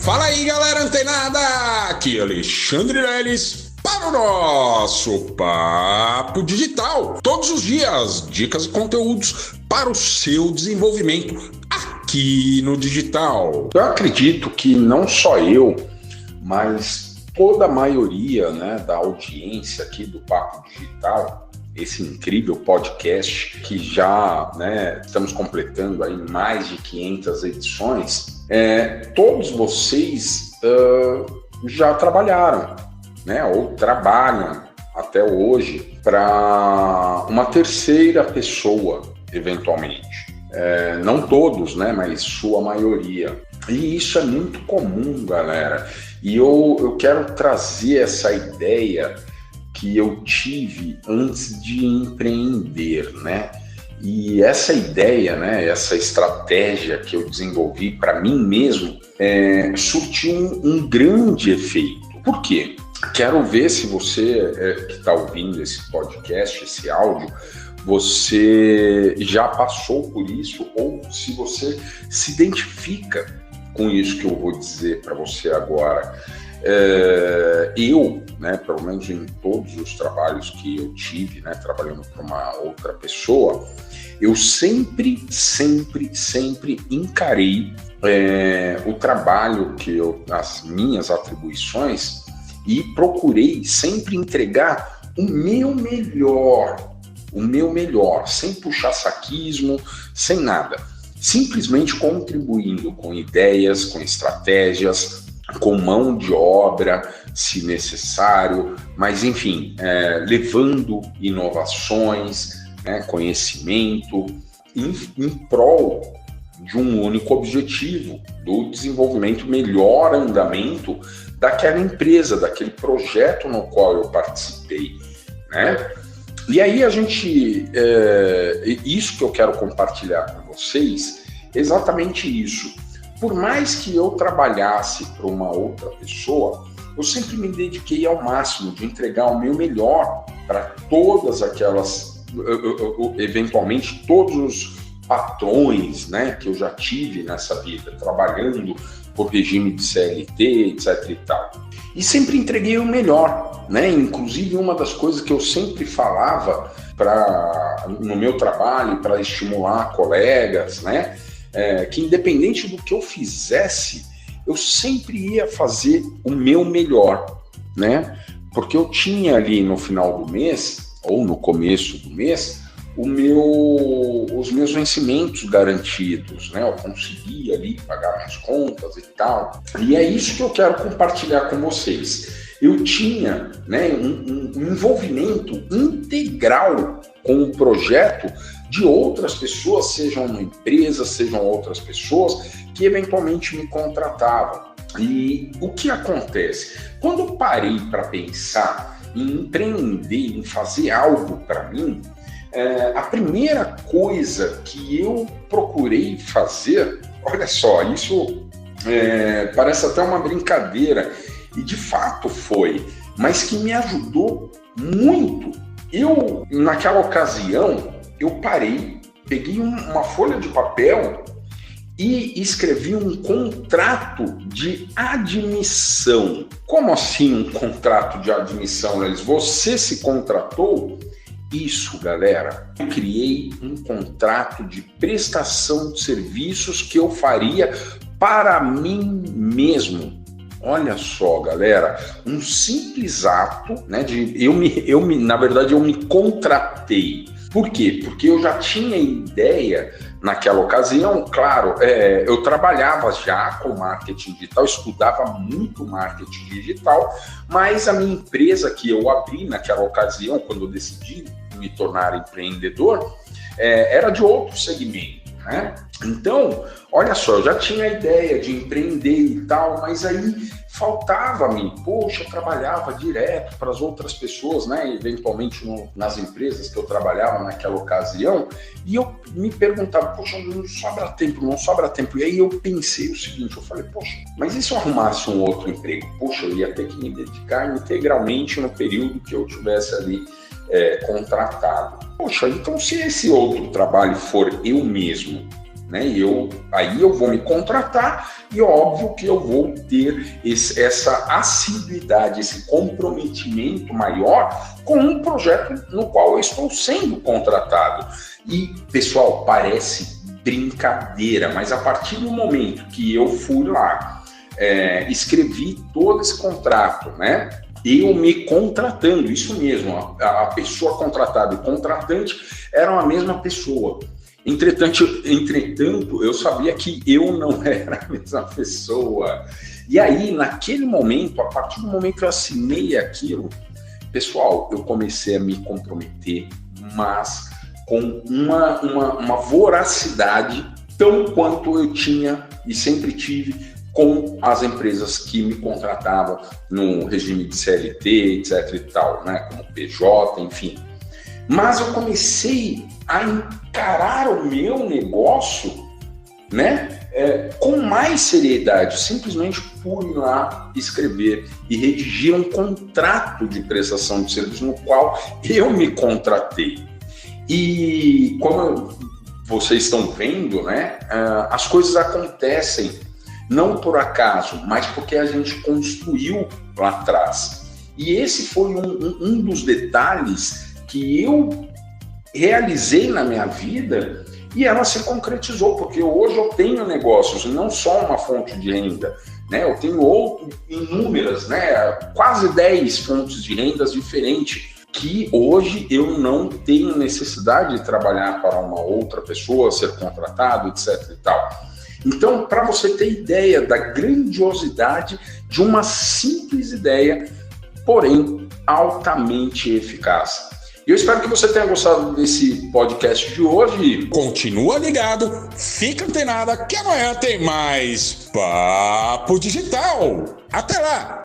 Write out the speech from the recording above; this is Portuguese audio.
Fala aí, galera antenada! Aqui é Alexandre Leles para o nosso Papo Digital. Todos os dias, dicas e conteúdos para o seu desenvolvimento aqui no digital. Eu acredito que não só eu, mas toda a maioria, da audiência aqui do Papo Digital, esse incrível podcast que já estamos completando aí mais de 500 edições, todos vocês já trabalharam, ou trabalham até hoje para uma terceira pessoa, eventualmente. Não todos, mas sua maioria. E isso é muito comum, galera. E eu quero trazer essa ideia que eu tive antes de empreender, E essa ideia, essa estratégia que eu desenvolvi para mim mesmo, surtiu um grande efeito. Por quê? Quero ver se você que está ouvindo esse podcast, esse áudio, você já passou por isso ou se você se identifica com isso que eu vou dizer para você agora. Eu, pelo menos em todos os trabalhos que eu tive, trabalhando para uma outra pessoa, eu sempre encarei o trabalho as minhas atribuições e procurei sempre entregar o meu melhor, sem puxar saquismo, sem nada. Simplesmente contribuindo com ideias, com estratégias, com mão de obra, se necessário, mas enfim, levando inovações, conhecimento, em prol de um único objetivo, do desenvolvimento, melhor andamento daquela empresa, daquele projeto no qual eu participei, E aí a gente, isso que eu quero compartilhar com vocês, exatamente isso. Por mais que eu trabalhasse para uma outra pessoa, eu sempre me dediquei ao máximo de entregar o meu melhor para todas aquelas, eventualmente todos os patrões, que eu já tive nessa vida, trabalhando por regime de CLT, etc e tal. E sempre entreguei o melhor, Inclusive uma das coisas que eu sempre falava no meu trabalho para estimular colegas, que independente do que eu fizesse, eu sempre ia fazer o meu melhor, Porque eu tinha ali no final do mês, ou no começo do mês, os meus vencimentos garantidos, Eu conseguia ali pagar minhas contas e tal. E é isso que eu quero compartilhar com vocês. Eu tinha um envolvimento integral com o projeto de outras pessoas, sejam uma empresa, sejam outras pessoas que eventualmente me contratavam. E o que acontece? Quando eu parei para pensar em empreender, em fazer algo para mim, a primeira coisa que eu procurei fazer, olha só, isso parece até uma brincadeira, e de fato foi, mas que me ajudou muito. Eu, naquela ocasião, eu parei, peguei uma folha de papel e escrevi um contrato de admissão. Como assim um contrato de admissão, Lelis? Você se contratou? Isso, galera. Eu criei um contrato de prestação de serviços que eu faria para mim mesmo. Olha só, galera, um simples ato, na verdade eu me contratei. Por quê? Porque eu já tinha ideia naquela ocasião, claro, eu trabalhava já com marketing digital, estudava muito marketing digital, mas a minha empresa que eu abri naquela ocasião, quando eu decidi me tornar empreendedor, era de outro segmento, Então, olha só, eu já tinha a ideia de empreender e tal, mas aí faltava-me, eu trabalhava direto para as outras pessoas, eventualmente nas empresas que eu trabalhava naquela ocasião, e eu me perguntava, não sobra tempo, e aí eu pensei o seguinte, eu falei, mas e se eu arrumasse um outro emprego? Eu ia ter que me dedicar integralmente no período que eu tivesse ali contratado. Então se esse outro trabalho for eu mesmo, né? Aí eu vou me contratar e óbvio que eu vou ter essa assiduidade, esse comprometimento maior com um projeto no qual eu estou sendo contratado. E, pessoal, parece brincadeira, mas a partir do momento que eu fui lá, escrevi todo esse contrato, né? Eu me contratando, isso mesmo, a pessoa contratada e contratante eram a mesma pessoa. Entretanto, eu sabia que eu não era a mesma pessoa. E aí, naquele momento, a partir do momento que eu assinei aquilo, pessoal, eu comecei a me comprometer, mas com uma voracidade tão quanto eu tinha e sempre tive com as empresas que me contratavam no regime de CLT, etc e tal, né, como PJ, enfim. Mas eu comecei a encarar o meu negócio, né, com mais seriedade, simplesmente por ir lá escrever e redigir um contrato de prestação de serviço no qual eu me contratei. E como vocês estão vendo, né, as coisas acontecem não por acaso, mas porque a gente construiu lá atrás. E esse foi um dos detalhes que eu realizei na minha vida e ela se concretizou, porque hoje eu tenho negócios, não só uma fonte de renda, né? Eu tenho inúmeras, né? Quase 10 fontes de rendas diferentes, que hoje eu não tenho necessidade de trabalhar para uma outra pessoa, ser contratado, etc e tal. Então, para você ter ideia da grandiosidade de uma simples ideia, porém altamente eficaz. Eu espero que você tenha gostado desse podcast de hoje. Continua ligado, fica antenado, que amanhã tem mais Papo Digital. Até lá!